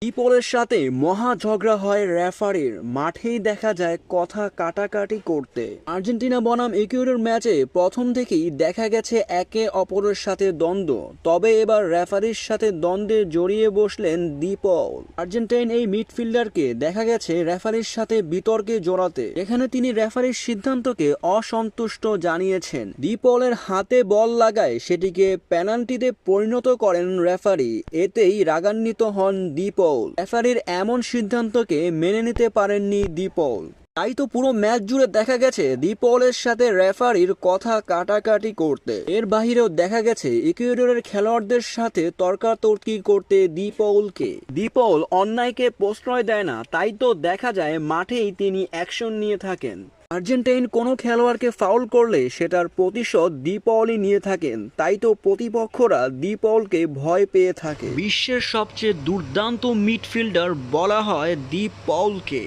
ডিপলের সাথে মহা ঝগড়া হয় রেফারির, মাঠেই দেখা যায় কথা কাটাকাটি করতে। আর্জেন্টিনা বনাম ইকুয়েডর ম্যাচে প্রথম থেকেই দেখা গেছে একে অপরের সাথে দ্বন্দ্ব, তবে এবার রেফারির সাথে দ্বন্দ্বে জড়িয়ে বসলেন ডি পল। আর্জেন্টাইন এই মিডফিল্ডারকে দেখা গেছে রেফারির সাথে বিতর্কে জড়াতে, এখানে তিনি রেফারির সিদ্ধান্তকে অসন্তুষ্ট জানিয়েছেন। ডি পলের হাতে বল লাগায় সেটিকে পেনাল্টিতে পরিণত করেন রেফারি, এতেই রাগান্বিত হন ডি পল। রেফারির এমন সিদ্ধান্তকে মেনে নিতে পারেননি ডি পল। তাই তো পুরো ম্যাচ জুড়ে দেখা গেছে ডি পলের সাথে রেফারির কথা কাটাকাটি করতে। এর বাহিরেও দেখা গেছে ইকুয়েডরের খেলোয়াড়দের সাথে তর্কাতর্কি করতে ডি পলকে। ডি পল অন্যায়কে প্রশ্রয় দেয় না, তাই তো দেখা যায় মাঠেই তিনি অ্যাকশন নিয়ে থাকেন। আর্জেন্টাইন কোনো খেলোয়াড়কে ফাউল করলে সেটার প্রতিশোধ ডি পলই নিয়ে থাকেন, তাই তো প্রতিপক্ষরা ডি পলকে ভয় পেয়ে থাকে। বিশ্বের সবচেয়ে দুর্দান্ত মিডফিল্ডার বলা হয় ডি পলকে।